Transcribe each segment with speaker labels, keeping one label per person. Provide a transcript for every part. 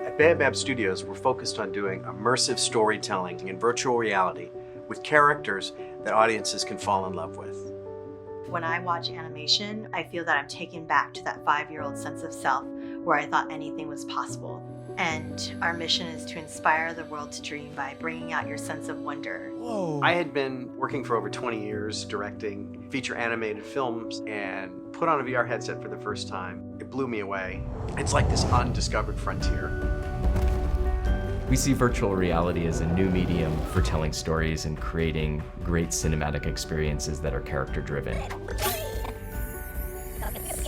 Speaker 1: At Baobab Studios, we're focused on doing immersive storytelling in virtual reality with characters that audiences can fall in love with.
Speaker 2: When I watch animation, I feel that I'm taken back to that 5-year-old sense of self where I thought anything was possible. And our mission is to inspire the world to dream by bringing out your sense of wonder.
Speaker 1: Whoa. I had been working for over 20 years directing feature animated films and put on a VR headset for the first time. It blew me away. It's like this undiscovered frontier.
Speaker 3: We see virtual reality as a new medium for telling stories and creating great cinematic experiences that are character-driven.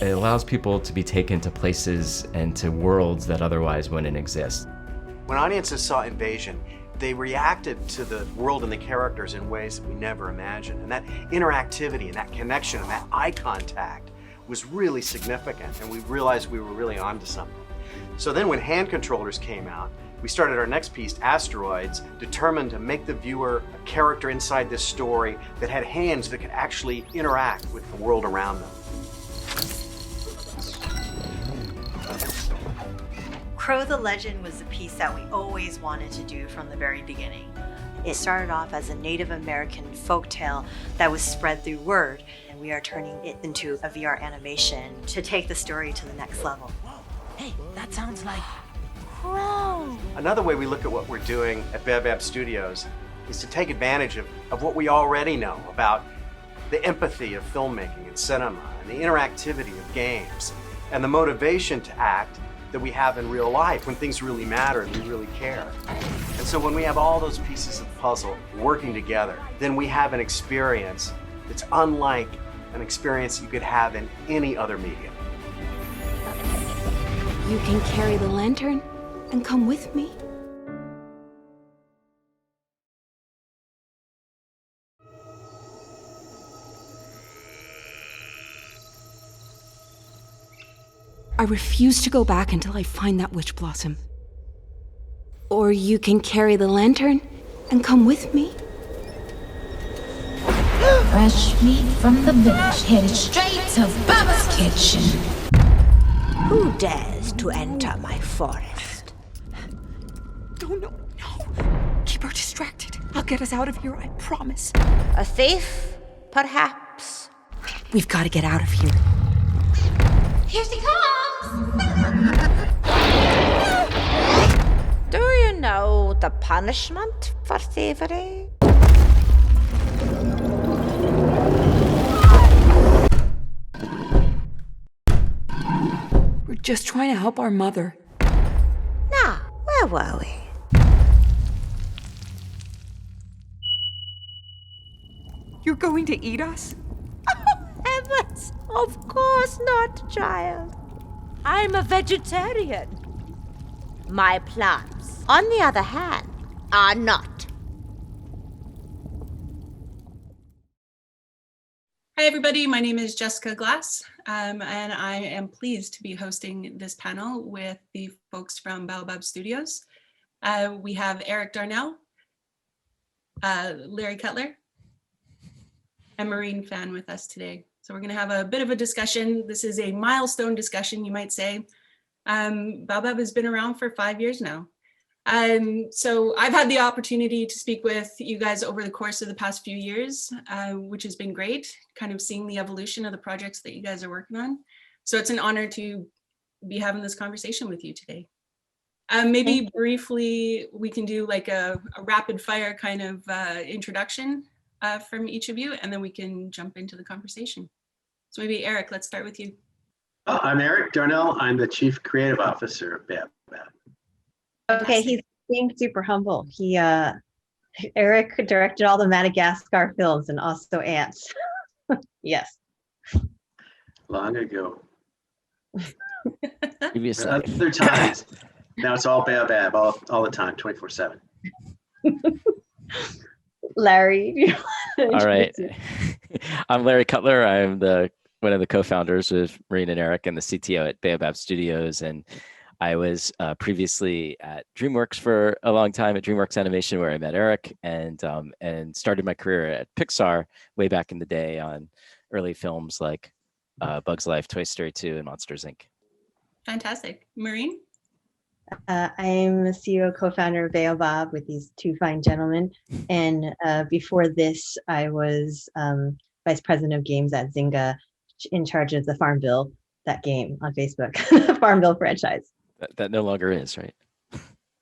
Speaker 3: It allows people to be taken to places and to worlds that otherwise wouldn't exist.
Speaker 1: When audiences saw Invasion, they reacted to the world and the characters in ways that we never imagined. And that interactivity and that connection and that eye contact was really significant, and we realized we were really onto something. So then when hand controllers came out, we started our next piece, Asteroids, determined to make the viewer a character inside this story that had hands that could actually interact with the world around them.
Speaker 2: Crow the Legend was a piece that we always wanted to do from the very beginning. It started off as a Native American folktale that was spread through word, and we are turning it into a VR animation to take the story to the next level.
Speaker 4: Hey, that sounds like Crow.
Speaker 1: Another way we look at what we're doing at Baobab Studios is to take advantage of what we already know about the empathy of filmmaking and cinema and the interactivity of games and the motivation to act that we have in real life when things really matter and we really care. And so when we have all those pieces of the puzzle working together, then we have an experience that's unlike an experience you could have in any other medium.
Speaker 5: You can carry the lantern and come with me. I refuse to go back until I find that witch blossom. Or you can carry the lantern and come with me.
Speaker 4: Fresh meat from the village, headed straight to Baba's kitchen.
Speaker 6: Who dares to enter my forest?
Speaker 5: No. Keep her distracted. I'll get us out of here, I promise.
Speaker 6: A thief, perhaps?
Speaker 5: We've got to get out of here.
Speaker 4: Here she comes!
Speaker 6: Do you know the punishment for thievery?
Speaker 5: We're just trying to help our mother.
Speaker 6: Now, where were we?
Speaker 5: You're going to eat us?
Speaker 6: Heavens! Of course not, child. I'm a vegetarian. My plants, on the other hand, are not.
Speaker 7: Hi, everybody. My name is Jessica Glass, and I am pleased to be hosting this panel with the folks from Baobab Studios. We have Eric Darnell, Larry Cutler, and Maureen Fan with us today. So we're going to have a bit of a discussion. This is a milestone discussion, you might say. Baobab has been around for 5 years now. So I've had the opportunity to speak with you guys over the course of the past few years, which has been great, kind of seeing the evolution of the projects that you guys are working on. So it's an honor to be having this conversation with you today. Maybe briefly, we can do like a rapid fire kind of introduction from each of you, and then we can jump into the conversation. So maybe Eric, let's start with you.
Speaker 8: I'm Eric Darnell. I'm the Chief Creative Officer of Baobab.
Speaker 9: Okay, he's being super humble. Eric directed all the Madagascar films and also Ants. Yes.
Speaker 8: Long ago.
Speaker 3: Previously.
Speaker 8: Other times. Now it's all Baobab, all the time, 24/7.
Speaker 9: Larry.
Speaker 3: All right. I'm Larry Cutler. I'm one of the co-founders with Maureen and Eric and the CTO at Baobab Studios. And I was previously at DreamWorks for a long time, at DreamWorks Animation, where I met Eric, and started my career at Pixar way back in the day on early films like Bugs Life, Toy Story 2, and Monsters Inc.
Speaker 7: Fantastic. Maureen?
Speaker 9: I'm a CEO, co-founder of Baobab with these two fine gentlemen. And before this, I was vice president of games at Zynga, in charge of the Farmville, that game on Facebook, Farmville franchise.
Speaker 3: That no longer is, right?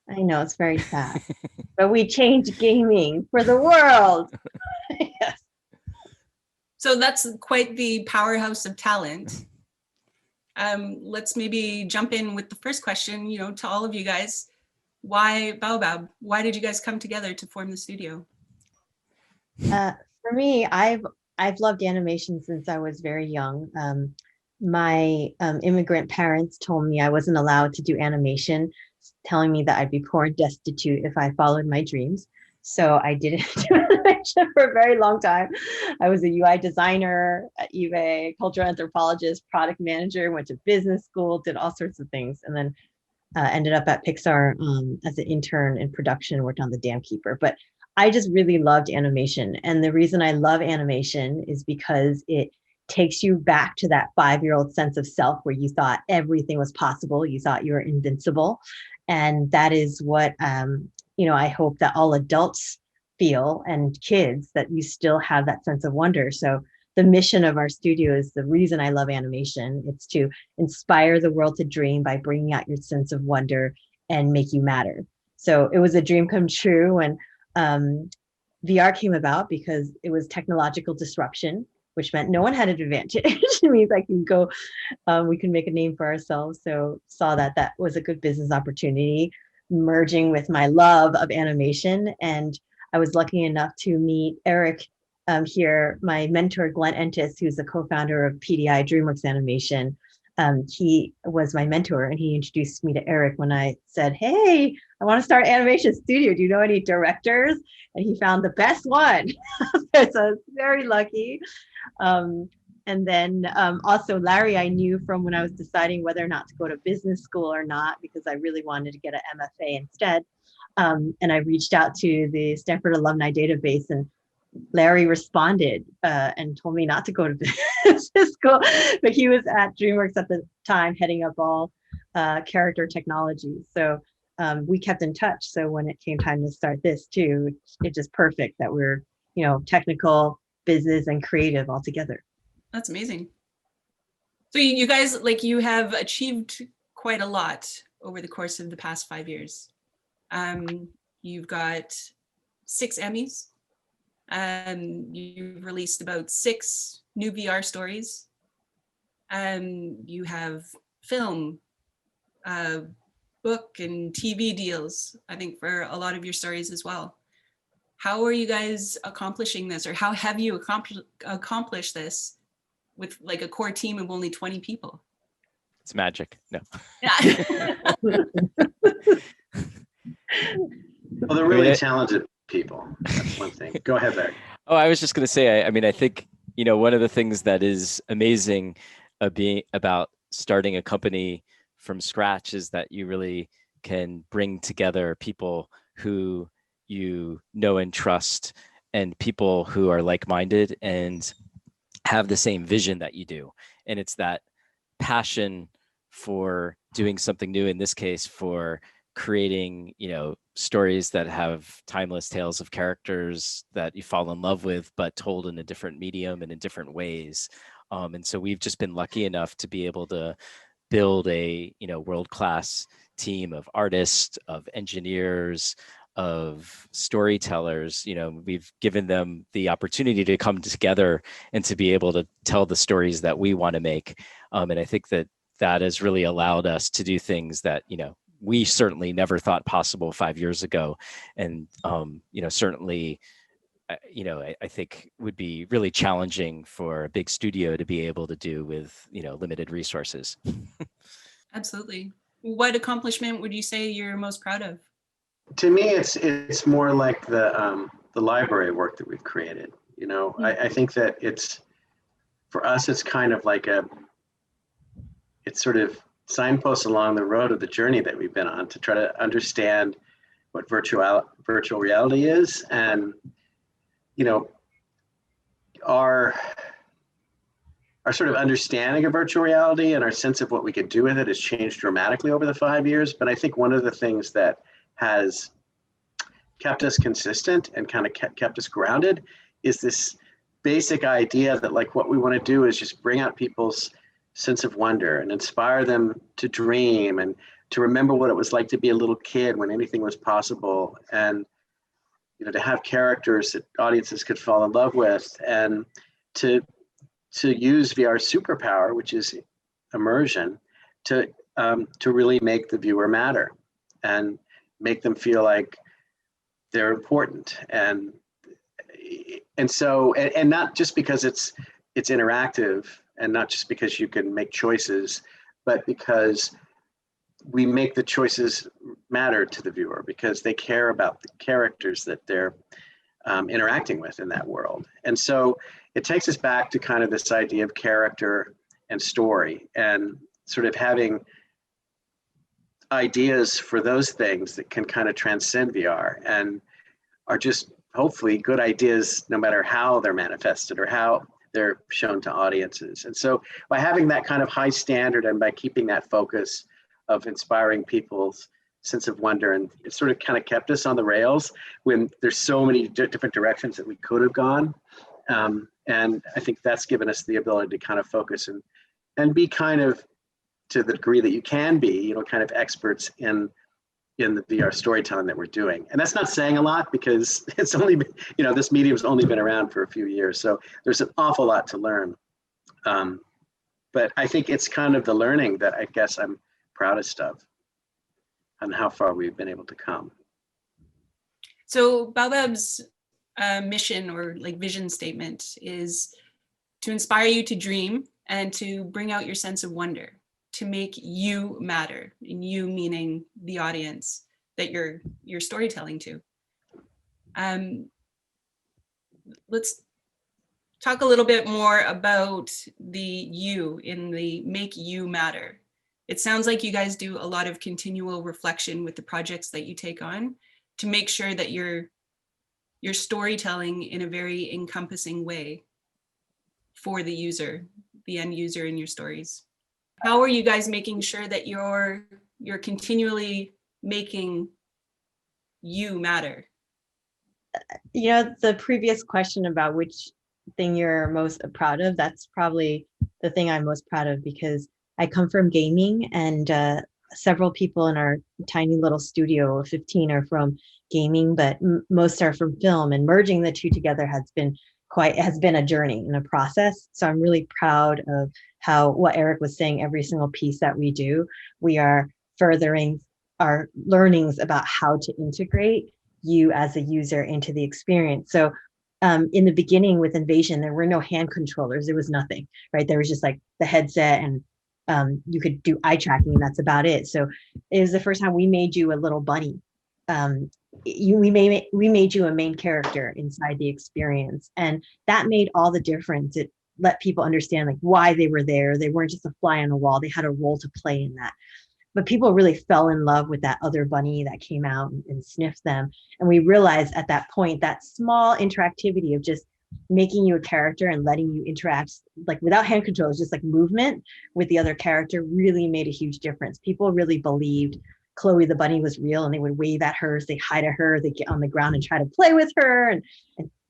Speaker 9: I know, it's very sad. But we changed gaming for the world. Yes.
Speaker 7: So that's quite the powerhouse of talent. Let's maybe jump in with the first question, to all of you guys. Why Baobab? Why did you guys come together to form the studio?
Speaker 9: For me, I've loved animation since I was very young. My immigrant parents told me I wasn't allowed to do animation, telling me that I'd be poor and destitute if I followed my dreams. So I didn't do animation for a very long time. I was a UI designer at eBay, cultural anthropologist, product manager, went to business school, did all sorts of things, and then ended up at Pixar as an intern in production, worked on The Dam Keeper. But I just really loved animation. And the reason I love animation is because it takes you back to that 5-year-old sense of self where you thought everything was possible. You thought you were invincible. And that is what, I hope that all adults feel, and kids, that you still have that sense of wonder. So the mission of our studio is the reason I love animation. It's to inspire the world to dream by bringing out your sense of wonder and make you matter. So it was a dream come true when VR came about, because it was technological disruption, which meant no one had an advantage. It means I can go, we can make a name for ourselves. So saw that was a good business opportunity, merging with my love of animation. And I was lucky enough to meet Eric here, my mentor, Glenn Entis, who's the co-founder of PDI DreamWorks Animation. He was my mentor, and he introduced me to Eric when I said, hey, I want to start an animation studio. Do you know any directors? And he found the best one. So I was very lucky. And then also Larry, I knew from when I was deciding whether or not to go to business school or not, because I really wanted to get an MFA instead. And I reached out to the Stanford Alumni Database, and Larry responded and told me not to go to business school, but he was at DreamWorks at the time, heading up all character technology. So we kept in touch. So when it came time to start this too, it's just perfect that we're, technical, business, and creative all together.
Speaker 7: That's amazing. So you guys, you have achieved quite a lot over the course of the past 5 years. You've got 6 Emmys. You've released about 6 new VR stories. You have film, book, and TV deals, I think, for a lot of your stories as well. How are you guys accomplishing this, or how have you accomplished this with a core team of only 20 people?
Speaker 3: It's magic. No.
Speaker 8: Well, they're really talented people. That's one thing. Go ahead, Larry.
Speaker 3: Oh, I was just going to say, I think, one of the things that is amazing about starting a company from scratch is that you really can bring together people who you know and trust, and people who are like-minded and have the same vision that you do. And it's that passion for doing something new, in this case, for creating, stories that have timeless tales of characters that you fall in love with, but told in a different medium and in different ways. And so we've just been lucky enough to be able to build a, world-class team of artists, of engineers, of storytellers. We've given them the opportunity to come together and to be able to tell the stories that we want to make. And I think that has really allowed us to do things that, we certainly never thought possible 5 years ago. And, certainly, I think would be really challenging for a big studio to be able to do with, limited resources.
Speaker 7: Absolutely. What accomplishment would you say you're most proud of?
Speaker 8: To me, it's more like the library work that we've created. I think that for us, it's kind of like it's sort of signposts along the road of the journey that we've been on to try to understand what virtual reality is. And, our our sort of understanding of virtual reality and our sense of what we could do with it has changed dramatically over the 5 years. But I think one of the things that has kept us consistent and kind of kept us grounded is this basic idea that like what we want to do is just bring out people's sense of wonder and inspire them to dream and to remember what it was like to be a little kid when anything was possible, and to have characters that audiences could fall in love with, and to use VR's superpower, which is immersion, to really make the viewer matter and make them feel like they're important. And so not just because it's interactive, and not just because you can make choices, but because we make the choices matter to the viewer, because they care about the characters that they're interacting with in that world. And so it takes us back to kind of this idea of character and story, and sort of having ideas for those things that can kind of transcend VR and are just hopefully good ideas no matter how they're manifested or how they're shown to audiences. And so by having that kind of high standard and by keeping that focus of inspiring people's sense of wonder, and it sort of kind of kept us on the rails when there's so many different directions that we could have gone. And I think that's given us the ability to kind of focus and be kind of, to the degree that you can be, kind of experts in the VR storytelling that we're doing. And that's not saying a lot, because it's only been, this medium's only been around for a few years. So there's an awful lot to learn. But I think it's kind of the learning that I guess I'm proudest of, and how far we've been able to come.
Speaker 7: So Baobab's mission, or like vision statement, is to inspire you to dream and to bring out your sense of wonder, to make you matter, and you meaning the audience that you're storytelling to. Let's talk a little bit more about the you in the make you matter. It sounds like you guys do a lot of continual reflection with the projects that you take on to make sure that you're storytelling in a very encompassing way for the user, the end user in your stories. How are you guys making sure that you're continually making you matter?
Speaker 9: The previous question about which thing you're most proud of, that's probably the thing I'm most proud of, because I come from gaming, and several people in our tiny little studio of 15 are from gaming, but most are from film, and merging the two together has been a journey and a process. So I'm really proud of how, what Eric was saying, every single piece that we do, we are furthering our learnings about how to integrate you as a user into the experience. So in the beginning with Invasion, there were no hand controllers. There was nothing, right? There was just like the headset, and you could do eye tracking, and that's about it. So it was the first time we made you a little bunny. We made you a main character inside the experience, and that made all the difference. It let people understand like why they were there. They weren't just a fly on the wall. They had a role to play in that. But people really fell in love with that other bunny that came out and sniffed them. And we realized at that point, that small interactivity of just making you a character and letting you interact, like without hand controls, just like movement with the other character, really made a huge difference. People really believed Chloe the bunny was real, and they would wave at her, they hide at her, they get on the ground and try to play with her, and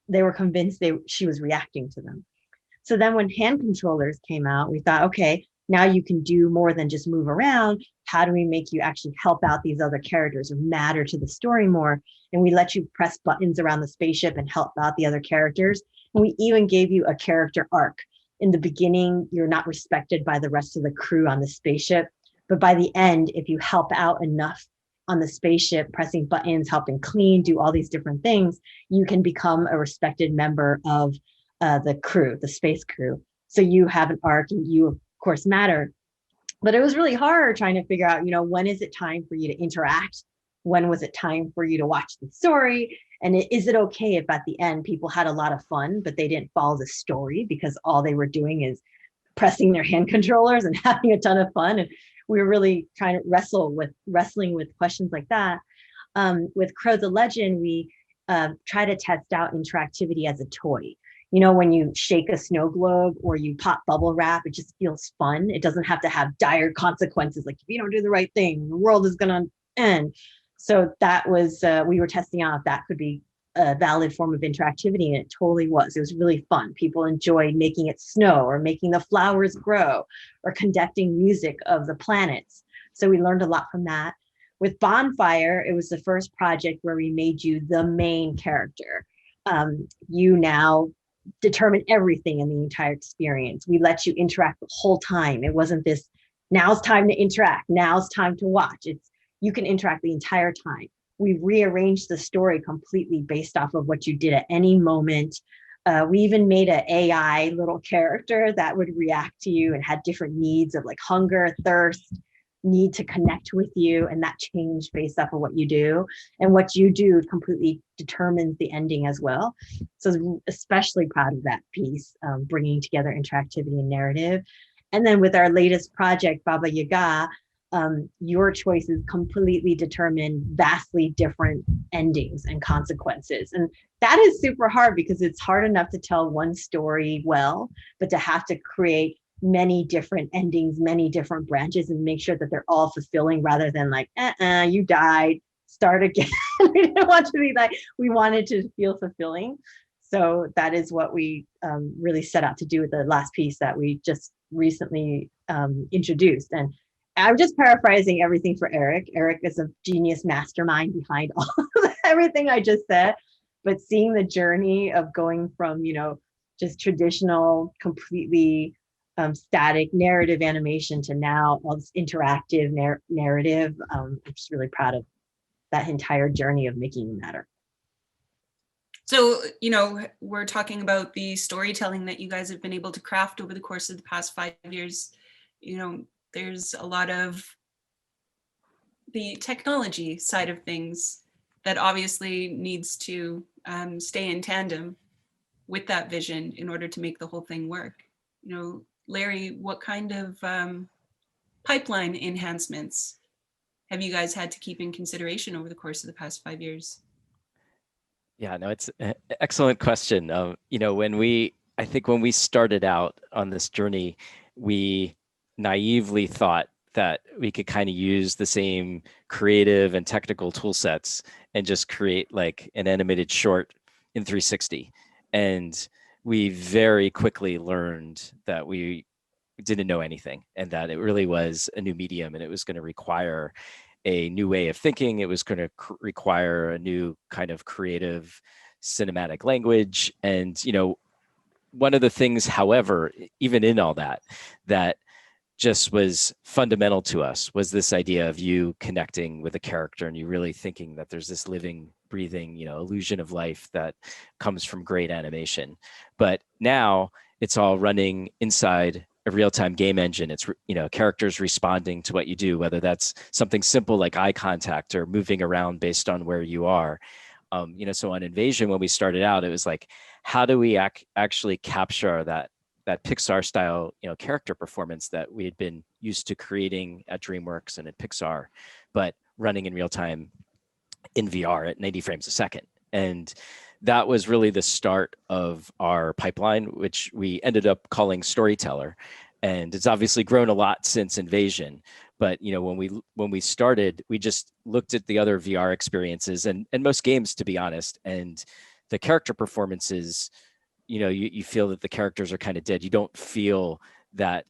Speaker 9: they were convinced she was reacting to them. So then when hand controllers came out, we thought, okay, now you can do more than just move around. How do we make you actually help out these other characters or matter to the story more? And we let you press buttons around the spaceship and help out the other characters. And we even gave you a character arc. In the beginning, you're not respected by the rest of the crew on the spaceship. But by the end, if you help out enough on the spaceship, pressing buttons, helping clean, do all these different things, you can become a respected member of the crew, the space crew. So you have an arc, and you, of course, matter. But it was really hard trying to figure out, when is it time for you to interact? When was it time for you to watch the story? And is it okay if at the end people had a lot of fun, but they didn't follow the story because all they were doing is pressing their hand controllers and having a ton of fun? And we were really trying to wrestling with questions like that. With Crow the Legend, we try to test out interactivity as a toy. You know, when you shake a snow globe or you pop bubble wrap, it just feels fun. It doesn't have to have dire consequences. Like if you don't do the right thing, the world is going to end. So that was, we were testing out if that could be a valid form of interactivity, and it totally was. It was really fun. People enjoyed making it snow or making the flowers grow or conducting music of the planets. So we learned a lot from that. With Bonfire, it was the first project where we made you the main character. You now determine everything in the entire experience. We let you interact the whole time. It wasn't this, now it's time to interact, now it's time to watch. It's, you can interact the entire time. We rearranged the story completely based off of what you did at any moment. We even made an AI little character that would react to you and had different needs of like hunger, thirst, need to connect with you, and that changed based off of what you do. And what you do completely determines the ending as well. So I was especially proud of that piece, bringing together interactivity and narrative. And then with our latest project, Baba Yaga, your choices completely determine vastly different endings and consequences. And that is super hard because it's hard enough to tell one story well, but to have to create many different endings, many different branches, and make sure that they're all fulfilling rather than like, you died, start again. We didn't want to be like, we wanted to feel fulfilling. So that is what we really set out to do with the last piece that we just recently introduced. And I'm just paraphrasing everything for Eric. Eric is a genius mastermind behind all of everything I just said. But seeing the journey of going from, you know, just traditional, completely static narrative animation to now all this interactive narrative, I'm just really proud of that entire journey of making it matter.
Speaker 7: So, you know, we're talking about the storytelling that you guys have been able to craft over the course of the past 5 years. You know, there's a lot of the technology side of things that obviously needs to stay in tandem with that vision in order to make the whole thing work. You know, Larry, what kind of pipeline enhancements have you guys had to keep in consideration over the course of the past 5 years?
Speaker 3: Yeah, no, it's an excellent question. You know, I think when we started out on this journey, we naively thought that we could kind of use the same creative and technical tool sets and just create like an animated short in 360. And we very quickly learned that we didn't know anything and that it really was a new medium and it was going to require a new way of thinking. It was going to require a new kind of creative cinematic language. And, you know, one of the things, however, even in all that, that just was fundamental to us was this idea of you connecting with a character and you really thinking that there's this living, breathing, you know, illusion of life that comes from great animation. But now it's all running inside a real-time game engine. It's, you know, characters responding to what you do, whether that's something simple like eye contact or moving around based on where you are. You know, so on Invasion, when we started out, it was like, how do we actually capture that Pixar style, you know, character performance that we had been used to creating at DreamWorks and at Pixar, but running in real time in VR at 90 frames a second. And that was really the start of our pipeline, which we ended up calling Storyteller. And it's obviously grown a lot since Invasion. But, you know, when we started, we just looked at the other VR experiences and most games, to be honest, and the character performances, you know, you feel that the characters are kind of dead. You don't feel that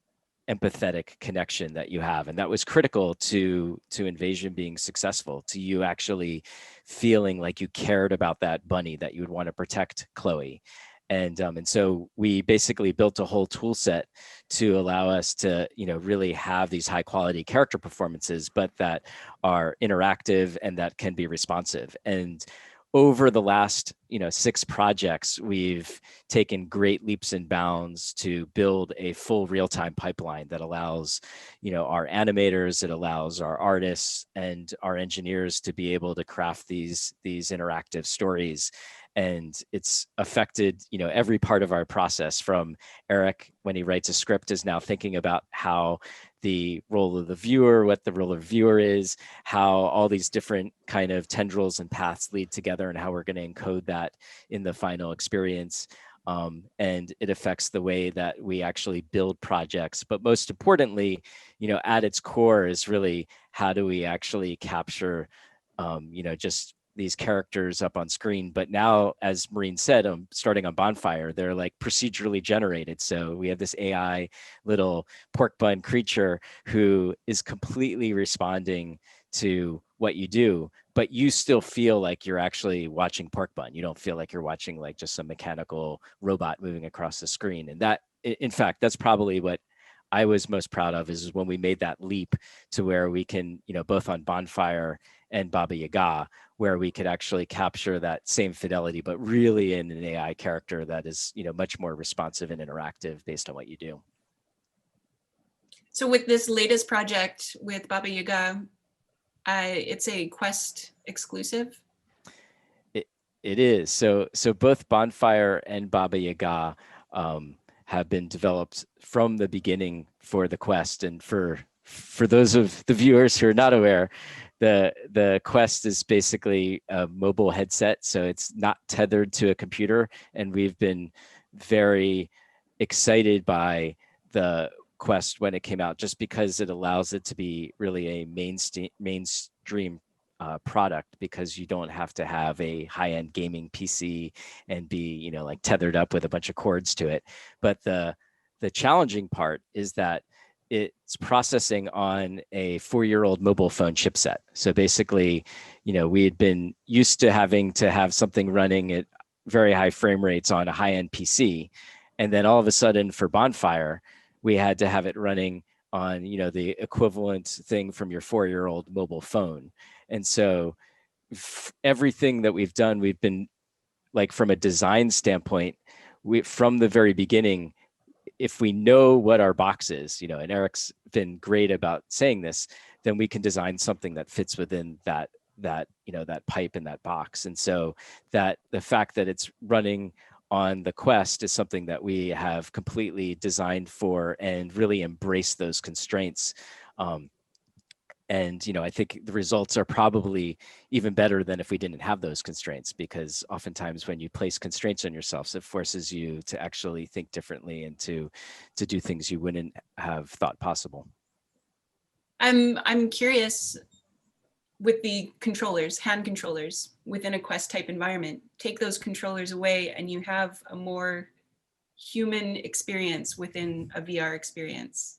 Speaker 3: empathetic connection that you have. And that was critical to Invasion being successful, to you actually feeling like you cared about that bunny, that you would want to protect Chloe. And so we basically built a whole tool set to allow us to, you know, really have these high quality character performances, but that are interactive and that can be responsive. And over the last, you know, 6 projects, we've taken great leaps and bounds to build a full real-time pipeline that allows, you know, our animators, it allows our artists and our engineers to be able to craft these interactive stories. And it's affected, you know, every part of our process. From Eric, when he writes a script, is now thinking about how the role of the viewer, what the role of viewer is, how all these different kind of tendrils and paths lead together and how we're going to encode that in the final experience. and it affects the way that we actually build projects. But most importantly, at its core is really how do we actually capture, just these characters up on screen. But now, as Maureen said, starting on Bonfire, they're like procedurally generated. So we have this AI little pork bun creature who is completely responding to what you do, but you still feel like you're actually watching pork bun. You don't feel like you're watching like just some mechanical robot moving across the screen. And that, in fact, that's probably what I was most proud of, is when we made that leap to where we can, both on Bonfire and Baba Yaga, where we could actually capture that same fidelity, but really in an AI character that is, much more responsive and interactive based on what you do.
Speaker 7: So with this latest project with Baba Yaga, it's a Quest exclusive.
Speaker 3: It is. So both Bonfire and Baba Yaga have been developed from the beginning for the Quest. And for those of the viewers who are not aware, the Quest is basically a mobile headset, so it's not tethered to a computer. And we've been very excited by the Quest when it came out, just because it allows it to be really a mainstream product, because you don't have to have a high-end gaming PC and be, like tethered up with a bunch of cords to it. But the challenging part is that it's processing on a 4-year-old mobile phone chipset. So basically, we had been used to having to have something running at very high frame rates on a high-end PC. And then all of a sudden for Bonfire, we had to have it running on, the equivalent thing from your 4-year-old mobile phone. And so everything that we've done, we've been like, from a design standpoint, from the very beginning, if we know what our box is, and Eric's been great about saying this, then we can design something that fits within that pipe in that box. And so that the fact that it's running on the Quest is something that we have completely designed for and really embrace those constraints. And I think the results are probably even better than if we didn't have those constraints, because oftentimes when you place constraints on yourself, it forces you to actually think differently and to do things you wouldn't have thought possible.
Speaker 7: I'm curious, with the controllers, hand controllers within a Quest type environment, take those controllers away and you have a more human experience within a VR experience.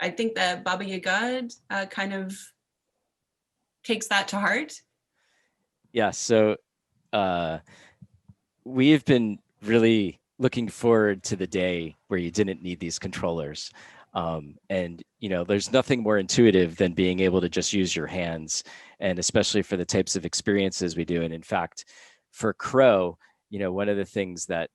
Speaker 7: I think that Baba Yaga kind of takes that to heart.
Speaker 3: Yeah, so we've been really looking forward to the day where you didn't need these controllers. And there's nothing more intuitive than being able to just use your hands, and especially for the types of experiences we do. And in fact, for Crow, one of the things that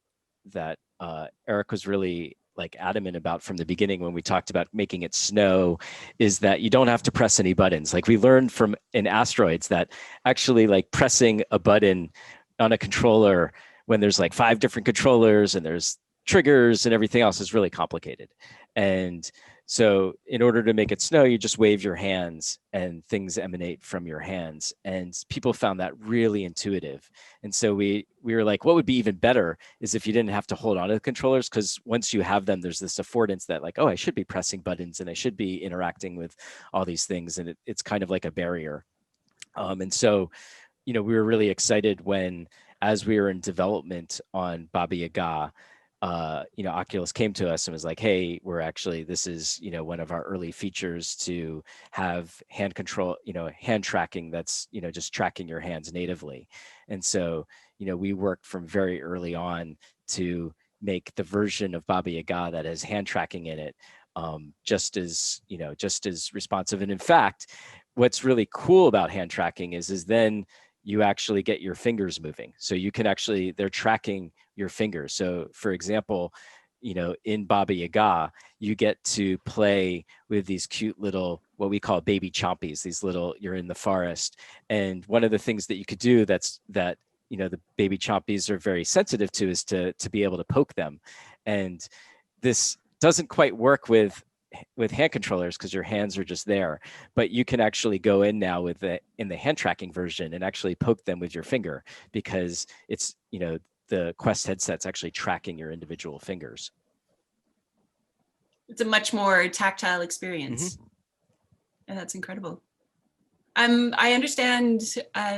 Speaker 3: Eric was really like adamant about from the beginning when we talked about making it snow is that you don't have to press any buttons. Like, we learned from in Asteroids that actually, like, pressing a button on a controller when there's like 5 different controllers and there's triggers and everything else is really complicated. And so in order to make it snow, you just wave your hands and things emanate from your hands. And people found that really intuitive. And so we were like, what would be even better is if you didn't have to hold on to the controllers, because once you have them, there's this affordance that, like, oh, I should be pressing buttons and I should be interacting with all these things. And it's kind of like a barrier. And so, we were really excited when, as we were in development on Baba Yaga, Oculus came to us and was like, hey, this is, one of our early features to have hand control, hand tracking that's, just tracking your hands natively. And so, we worked from very early on to make the version of Baba Yaga that has hand tracking in it just as responsive. And in fact, what's really cool about hand tracking is then you actually get your fingers moving. So you can actually, they're tracking your fingers. So for example, in Baba Yaga, you get to play with these cute little, what we call baby chompies, these little, you're in the forest. And one of the things that you could do that the baby chompies are very sensitive to is to be able to poke them. And this doesn't quite work with hand controllers because your hands are just there, but you can actually go in now in the hand tracking version and actually poke them with your finger, because it's, the Quest headset's actually tracking your individual fingers.
Speaker 7: It's a much more tactile experience. And that's incredible. I understand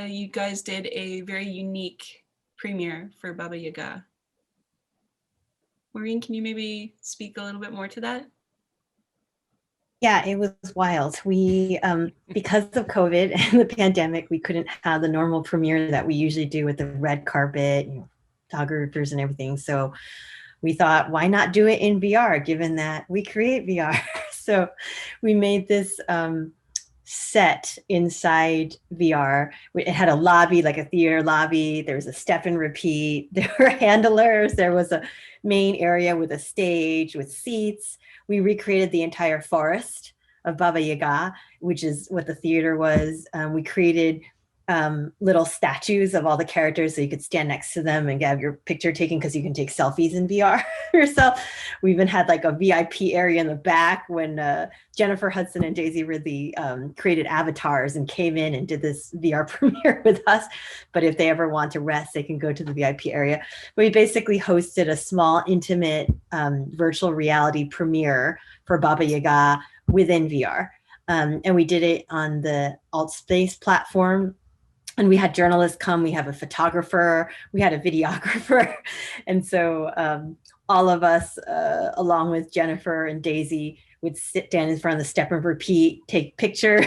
Speaker 7: you guys did a very unique premiere for Baba Yaga. Maureen, can you maybe speak a little bit more to that?
Speaker 9: Yeah, it was wild. We, because of COVID and the pandemic, we couldn't have the normal premiere that we usually do with the red carpet, photographers and everything. So we thought, why not do it in VR, given that we create VR? So we made this set inside VR. It had a lobby, like a theater lobby. There was a step and repeat. There were handlers. There was a main area with a stage with seats. We recreated the entire forest of Baba Yaga, which is what the theater was. We created little statues of all the characters so you could stand next to them and have your picture taken, because you can take selfies in VR yourself. We even had like a VIP area in the back when Jennifer Hudson and Daisy Ridley created avatars and came in and did this VR premiere with us. But if they ever want to rest, they can go to the VIP area. We basically hosted a small, intimate virtual reality premiere for Baba Yaga within VR. And we did it on the AltSpace platform. And we had journalists come, we have a photographer, we had a videographer. And so all of us, along with Jennifer and Daisy, would sit down in front of the step and repeat, take pictures.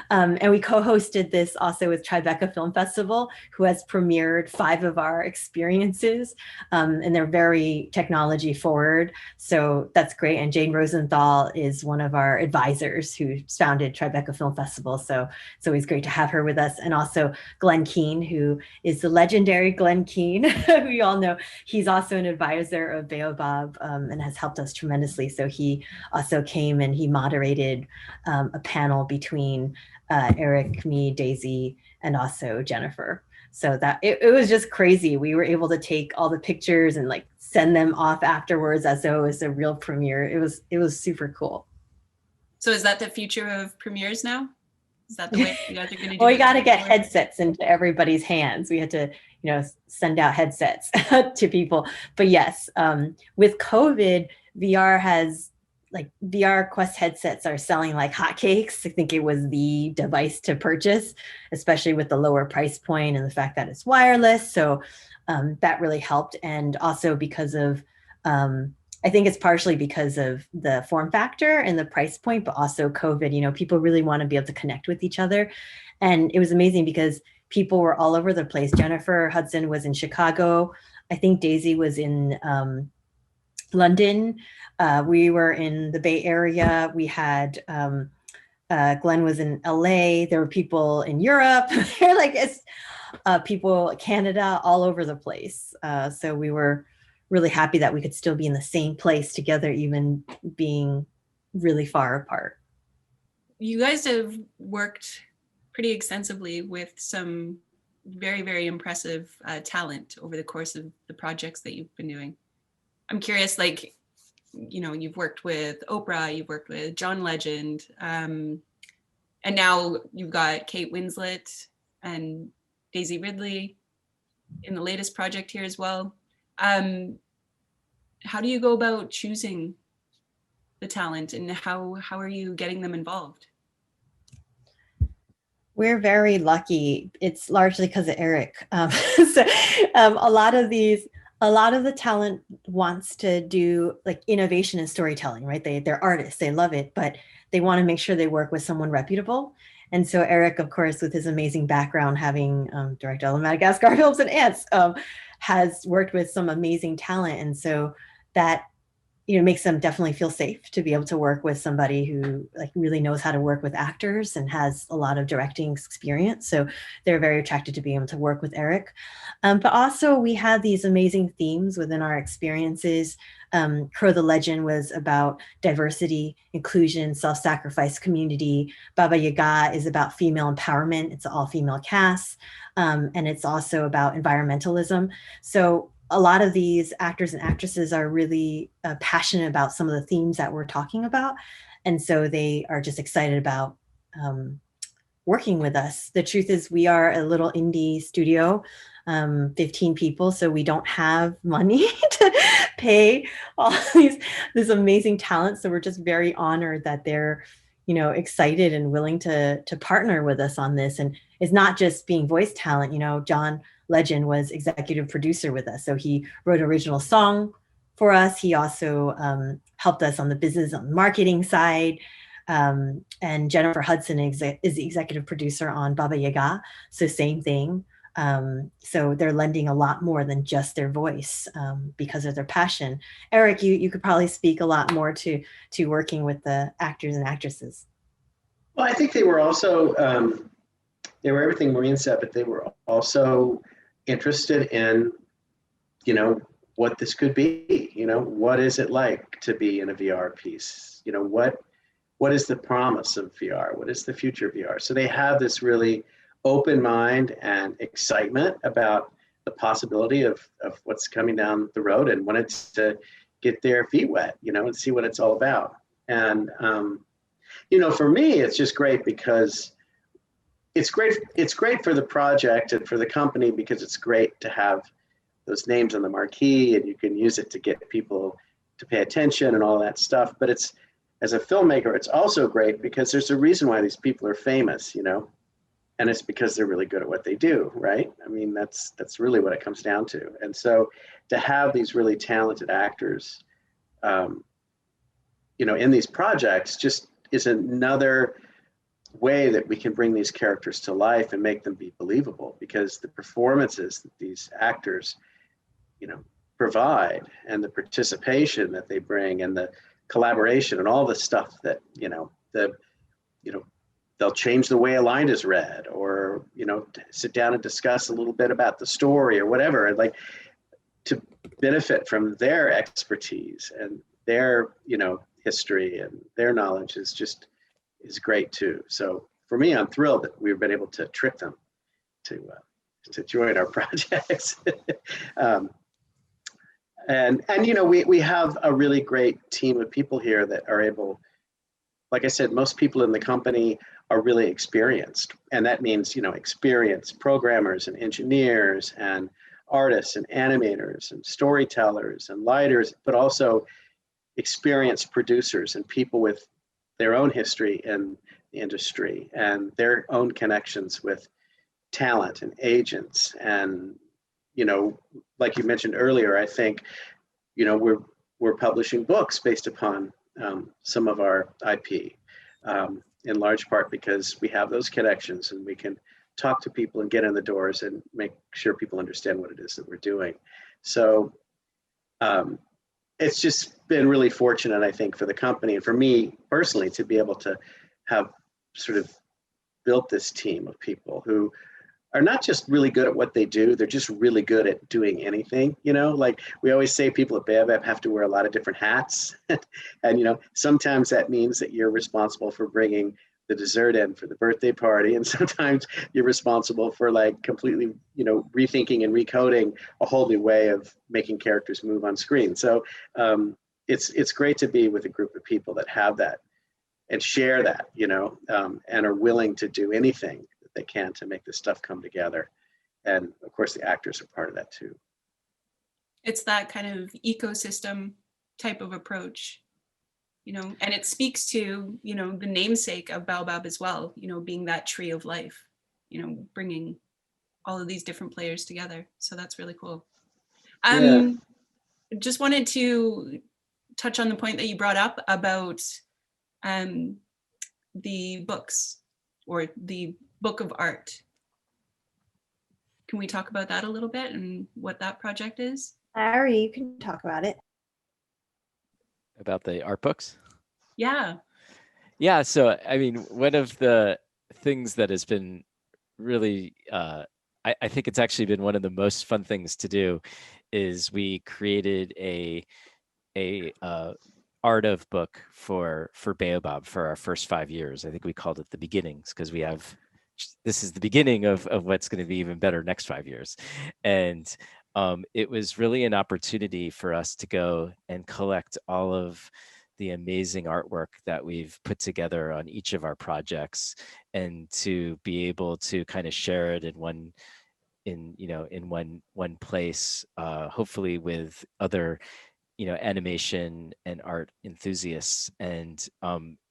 Speaker 9: And we co-hosted this also with Tribeca Film Festival, who has premiered 5 of our experiences. And they're very technology forward. So that's great. And Jane Rosenthal is one of our advisors who founded Tribeca Film Festival. So it's always great to have her with us. And also Glenn Keane, who is the legendary Glenn Keane, who you all know. He's also an advisor of Baobab and has helped us tremendously. So he also came and he moderated a panel between Eric, me, Daisy, and also Jennifer. So that it was just crazy. We were able to take all the pictures and like send them off afterwards as though it was a real premiere. It was super cool.
Speaker 7: So is that the future of premieres now? Is that the way you guys are going to do
Speaker 9: Well,
Speaker 7: it?
Speaker 9: we got to get headsets into everybody's hands. We had to, send out headsets to people. But yes, with COVID, VR Quest headsets are selling like hotcakes. I think it was the device to purchase, especially with the lower price point and the fact that it's wireless. So that really helped. And also because of, I think it's partially because of the form factor and the price point, but also COVID, people really want to be able to connect with each other. And it was amazing because people were all over the place. Jennifer Hudson was in Chicago. I think Daisy was in London. We were in the Bay Area. We had Glenn was in LA. There were people in Europe. People Canada, all over the place. So we were really happy that we could still be in the same place together, even being really far apart.
Speaker 7: You guys have worked pretty extensively with some very, very impressive talent over the course of the projects that you've been doing. I'm curious, you've worked with Oprah, you've worked with John Legend, and now you've got Kate Winslet and Daisy Ridley in the latest project here as well. How do you go about choosing the talent, and how are you getting them involved?
Speaker 9: We're very lucky. It's largely because of Eric. A lot of the talent wants to do like innovation and storytelling, right? They're artists, they love it, but they want to make sure they work with someone reputable. And so Eric, of course, with his amazing background, having directed all the Madagascar films and Ants, has worked with some amazing talent. And so that makes them definitely feel safe to be able to work with somebody who really knows how to work with actors and has a lot of directing experience. So they're very attracted to being able to work with Eric. But also we had these amazing themes within our experiences. Crow the Legend was about diversity, inclusion, self-sacrifice, community. Baba Yaga is about female empowerment. It's an all-female cast. And it's also about environmentalism. So a lot of these actors and actresses are really passionate about some of the themes that we're talking about. And so they are just excited about working with us. The truth is we are a little indie studio. 15 people, so we don't have money to pay all this amazing talent. So we're just very honored that they're, excited and willing to partner with us on this. And it's not just being voice talent. John Legend was executive producer with us, so he wrote original song for us. He also helped us on the business, on the marketing side. And Jennifer Hudson is the executive producer on Baba Yaga. So same thing. So they're lending a lot more than just their voice because of their passion. Eric, you could probably speak a lot more to working with the actors and actresses.
Speaker 8: Well, I think they were also, they were everything Maureen said, but they were also interested in, what this could be, what is it like to be in a VR piece? What is the promise of VR? What is the future of VR? So they have this really open mind and excitement about the possibility of what's coming down the road, and wanted to get their feet wet, and see what it's all about. And, for me, it's just great because it's great for the project and for the company, because it's great to have those names on the marquee, and you can use it to get people to pay attention and all that stuff. But as a filmmaker, it's also great because there's a reason why these people are famous, and it's because they're really good at what they do, right? I mean, that's really what it comes down to. And so to have these really talented actors, in these projects just is another way that we can bring these characters to life and make them be believable, because the performances that these actors, provide, and the participation that they bring, and the collaboration and all the stuff that, they'll change the way a line is read, or, sit down and discuss a little bit about the story or whatever, and like to benefit from their expertise and their, history and their knowledge is great too. So for me, I'm thrilled that we've been able to trick them to join our projects. And we have a really great team of people here that are able, like I said, most people in the company are really experienced. And that means, experienced programmers and engineers and artists and animators and storytellers and lighters, but also experienced producers and people with their own history in the industry and their own connections with talent and agents. And, like you mentioned earlier, I think, we're publishing books based upon some of our IP, in large part because we have those connections and we can talk to people and get in the doors and make sure people understand what it is that we're doing. So it's just been really fortunate, I think, for the company and for me personally to be able to have sort of built this team of people who are not just really good at what they do, they're just really good at doing anything. Like we always say, people at Baobab have to wear a lot of different hats. And, sometimes that means that you're responsible for bringing the dessert in for the birthday party. And sometimes you're responsible for like completely, rethinking and recoding a whole new way of making characters move on screen. So it's great to be with a group of people that have that and share that, and are willing to do anything that they can to make this stuff come together. And of course, the actors are part of that too.
Speaker 7: It's that kind of ecosystem type of approach. And it speaks to, the namesake of Baobab as well, being that tree of life, bringing all of these different players together. So that's really cool. Just wanted to touch on the point that you brought up about the books or the book of art. Can we talk about that a little bit and what that project is?
Speaker 9: Larry, you can talk about it.
Speaker 3: About the art books?
Speaker 7: Yeah.
Speaker 3: Yeah. So, I mean, one of the things that has been really, I think it's actually been one of the most fun things to do is we created a art of book for Baobab for our first 5 years. I think we called it the beginnings because this is the beginning of what's going to be even better next 5 years. And it was really an opportunity for us to go and collect all of the amazing artwork that we've put together on each of our projects and to be able to kind of share it in in in one place, hopefully with other animation and art enthusiasts. And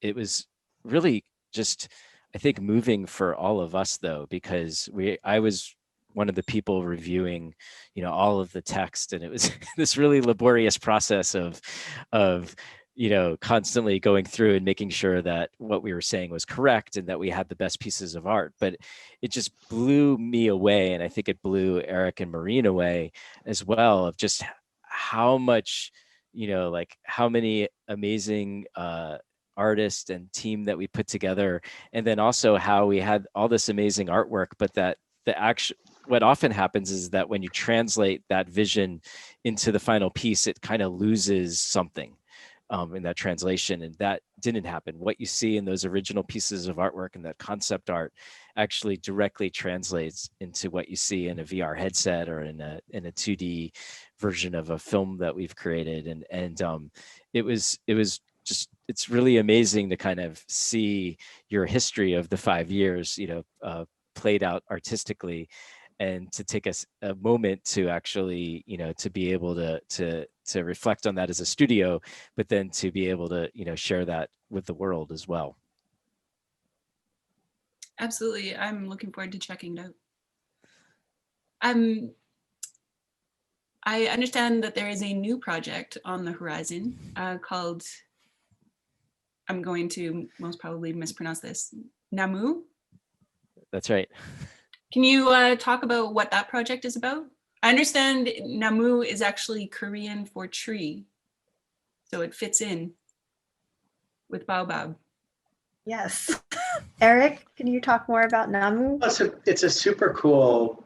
Speaker 3: it was really just, I think, moving for all of us, though, because I was one of the people reviewing all of the text, and it was this really laborious process of constantly going through and making sure that what we were saying was correct and that we had the best pieces of art. But it just blew me away, and I think it blew Eric and Maureen away as well, of just how much, like how many amazing artists and team that we put together, and then also how we had all this amazing artwork, but that the actual, what often happens is that when you translate that vision into the final piece, it kind of loses something in that translation, and that didn't happen. What you see in those original pieces of artwork and that concept art actually directly translates into what you see in a VR headset or in a 2D version of a film that we've created. And it was just, it's really amazing to kind of see your history of the 5 years, played out artistically, and to take a moment to actually, to be able to reflect on that as a studio, but then to be able to, share that with the world as well.
Speaker 7: Absolutely. I'm looking forward to checking it out. I understand that there is a new project on the horizon called, I'm going to most probably mispronounce this, Namu.
Speaker 3: That's right.
Speaker 7: Can you talk about what that project is about? I understand Namu is actually Korean for tree, so it fits in with Baobab.
Speaker 9: Yes. Eric, can you talk more about Namu?
Speaker 8: It's a super cool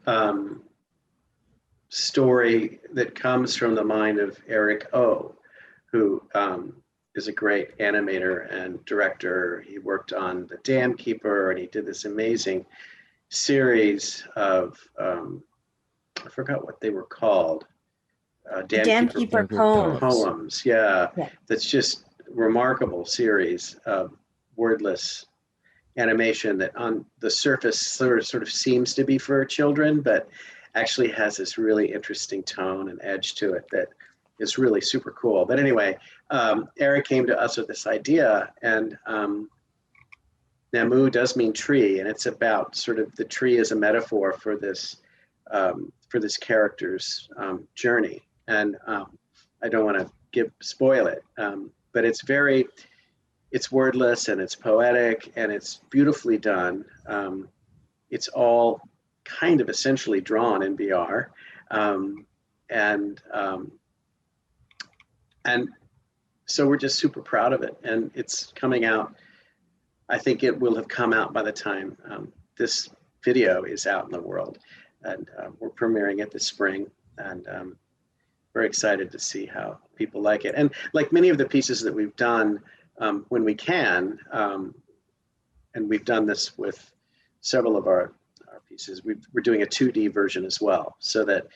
Speaker 8: story that comes from the mind of Eric O, who is a great animator and director. He worked on The Dam Keeper, and he did this amazing series of, I forgot what they were called.
Speaker 9: Dam Keeper
Speaker 8: poems. Yeah. That's just remarkable series of wordless animation that on the surface sort of seems to be for children, but actually has this really interesting tone and edge to it that is really super cool. But anyway, Eric came to us with this idea, and Namu does mean tree, and it's about sort of the tree as a metaphor for this character's journey. And I don't want to spoil it, but it's wordless and it's poetic and it's beautifully done. It's all kind of essentially drawn in VR, and so we're just super proud of it. And it's coming out. I think it will have come out by the time this video is out in the world, and we're premiering it this spring, and very excited to see how people like it. And like many of the pieces that we've done, when we can, and we've done this with several of our pieces, we're doing a 2D version as well, so that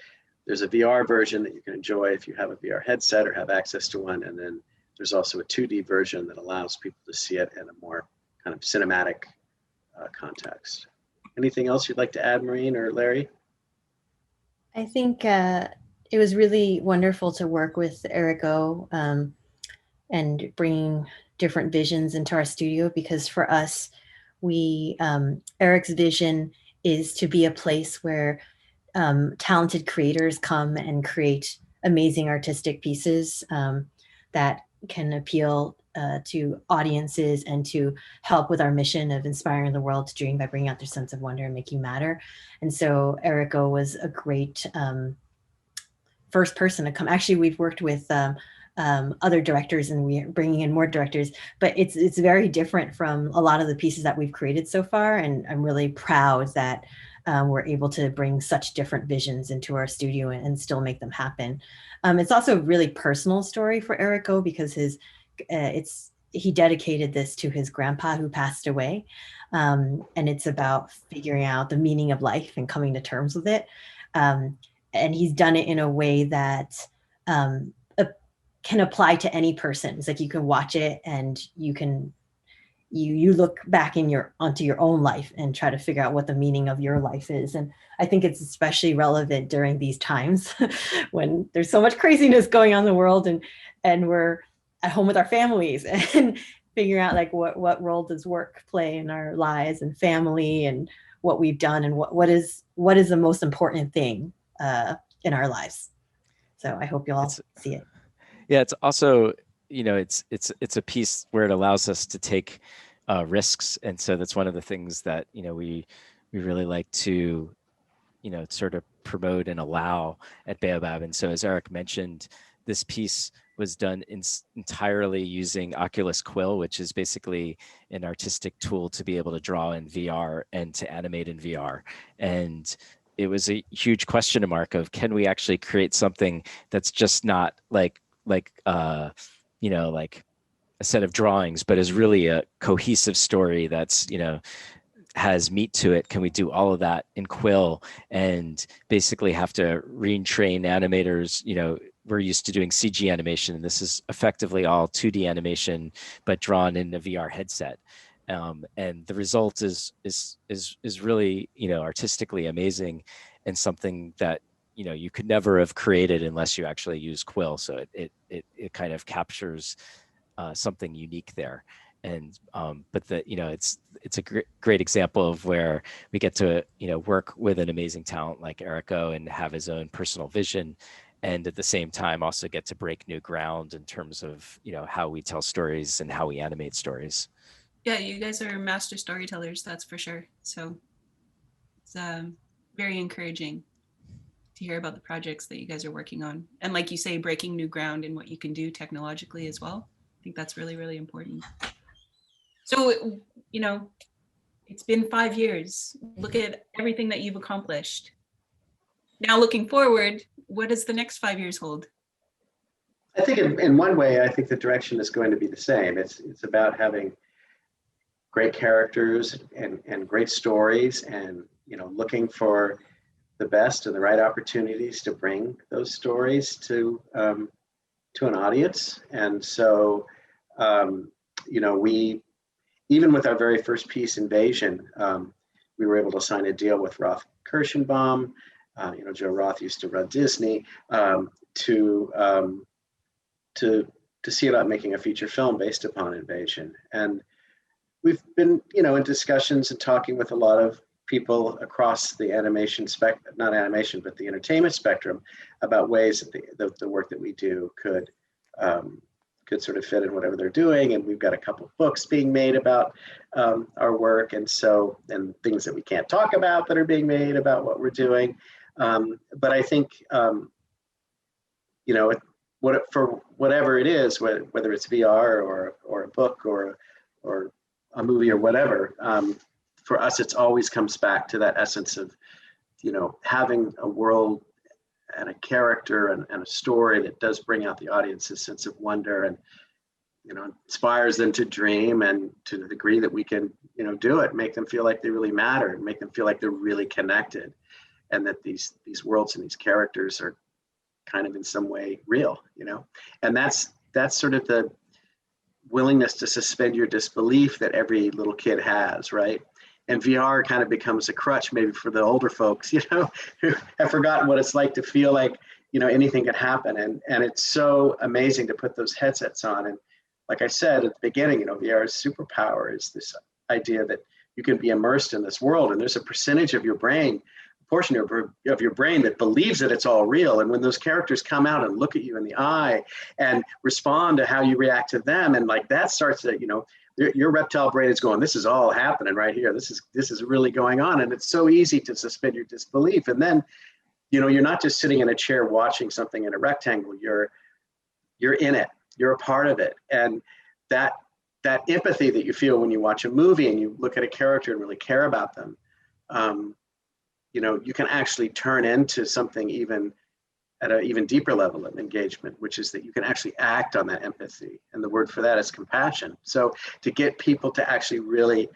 Speaker 8: there's a VR version that you can enjoy if you have a VR headset or have access to one, and then there's also a 2D version that allows people to see it in a more kind of cinematic context. Anything else you'd like to add, Maureen or Larry?
Speaker 9: I think it was really wonderful to work with Eric O, and bringing different visions into our studio, because for us, Eric's vision is to be a place where talented creators come and create amazing artistic pieces that can appeal to audiences and to help with our mission of inspiring the world to dream by bringing out their sense of wonder and making matter. And so Eric O was a great first person to come. Actually, we've worked with other directors, and we're bringing in more directors, but it's very different from a lot of the pieces that we've created so far. And I'm really proud that we're able to bring such different visions into our studio and still make them happen. It's also a really personal story for Eric O, because he dedicated this to his grandpa who passed away. And it's about figuring out the meaning of life and coming to terms with it. And he's done it in a way that can apply to any person. It's like you can watch it and you can you look back onto your own life and try to figure out what the meaning of your life is. And I think it's especially relevant during these times when there's so much craziness going on in the world, and we're at home with our families and figuring out like what role does work play in our lives and family, and what we've done, and what is the most important thing in our lives. So I hope you all see it.
Speaker 3: Yeah, it's also, it's a piece where it allows us to take risks, and so that's one of the things that we really like to sort of promote and allow at Baobab. And so, as Eric mentioned, this piece was done entirely using Oculus Quill, which is basically an artistic tool to be able to draw in VR and to animate in VR. And it was a huge question mark of, can we actually create something that's just not like a set of drawings, but is really a cohesive story that's, has meat to it? Can we do all of that in Quill and basically have to retrain animators? We're used to doing CG animation, and this is effectively all 2D animation, but drawn in a VR headset. And the result is really, artistically amazing, and something that, you could never have created unless you actually use Quill. So it kind of captures something unique there. And but it's a great example of where we get to work with an amazing talent like Erico and have his own personal vision, and at the same time also get to break new ground in terms of how we tell stories and how we animate stories.
Speaker 7: Yeah, you guys are master storytellers, that's for sure. So it's very encouraging to hear about the projects that you guys are working on, and like you say, breaking new ground in what you can do technologically as well. I think that's really, really important. So, it's been 5 years. Look at everything that you've accomplished. Now, looking forward, what does the next 5 years hold?
Speaker 8: I think in one way, I think the direction is going to be the same. It's about having great characters and great stories, and looking for the best and the right opportunities to bring those stories to an audience. And so, we, even with our very first piece, Invasion, we were able to sign a deal with Roth Kirschenbaum. Joe Roth used to run Disney, to see about making a feature film based upon Invasion. And we've been, in discussions and talking with a lot of people across the animation not animation, but the entertainment spectrum, about ways that the work that we do could sort of fit in whatever they're doing. And we've got a couple of books being made about our work, and things that we can't talk about that are being made about what we're doing. But I think, for whatever it is, whether it's VR or a book or a movie or whatever, for us, it's always comes back to that essence of, having a world and a character and a story that does bring out the audience's sense of wonder, and inspires them to dream, and to the degree that we can do it, make them feel like they really matter, and make them feel like they're really connected, and that these worlds and these characters are kind of in some way real, and that's sort of the willingness to suspend your disbelief that every little kid has, right? And VR kind of becomes a crutch maybe for the older folks, who have forgotten what it's like to feel like, anything could happen. And it's so amazing to put those headsets on. And like I said at the beginning, VR's superpower is this idea that you can be immersed in this world, and there's a percentage of your brain, portion of your brain that believes that it's all real. And when those characters come out and look at you in the eye and respond to how you react to them, and like that starts to, your reptile brain is going, this is all happening right here. This is really going on. And it's so easy to suspend your disbelief. And then, you're not just sitting in a chair watching something in a rectangle, you're in it, you're a part of it. And that empathy that you feel when you watch a movie and you look at a character and really care about them, you can actually turn into something even at an even deeper level of engagement, which is that you can actually act on that empathy. And the word for that is compassion. So to get people to actually really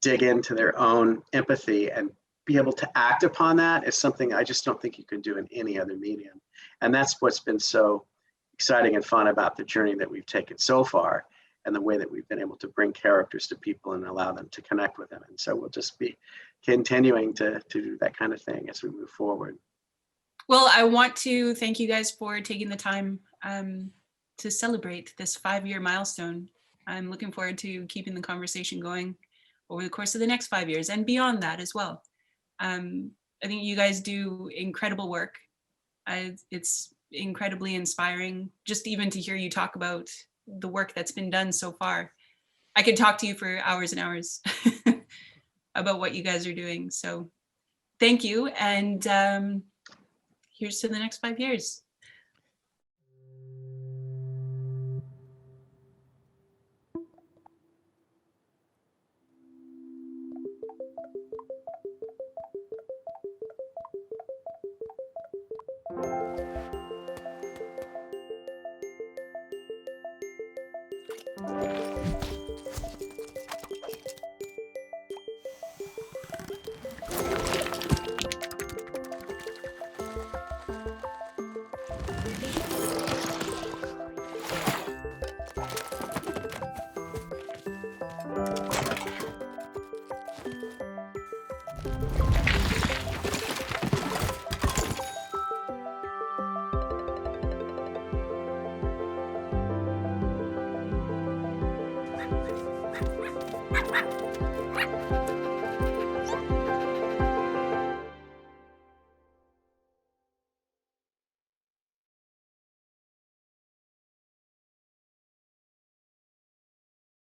Speaker 8: dig into their own empathy and be able to act upon that is something I just don't think you can do in any other medium. And that's what's been so exciting and fun about the journey that we've taken so far. and the way that we've been able to bring characters to people and allow them to connect with them. And so we'll just be continuing to do that kind of thing as we move forward.
Speaker 7: Well, I want to thank you guys for taking the time to celebrate this 5-year milestone. I'm looking forward to keeping the conversation going over the course of the next 5 years and beyond that as well. I think you guys do incredible work. It's incredibly inspiring just even to hear you talk about the work that's been done so far. I could talk to you for hours and hours about what you guys are doing. So thank you. And here's to the next 5 years.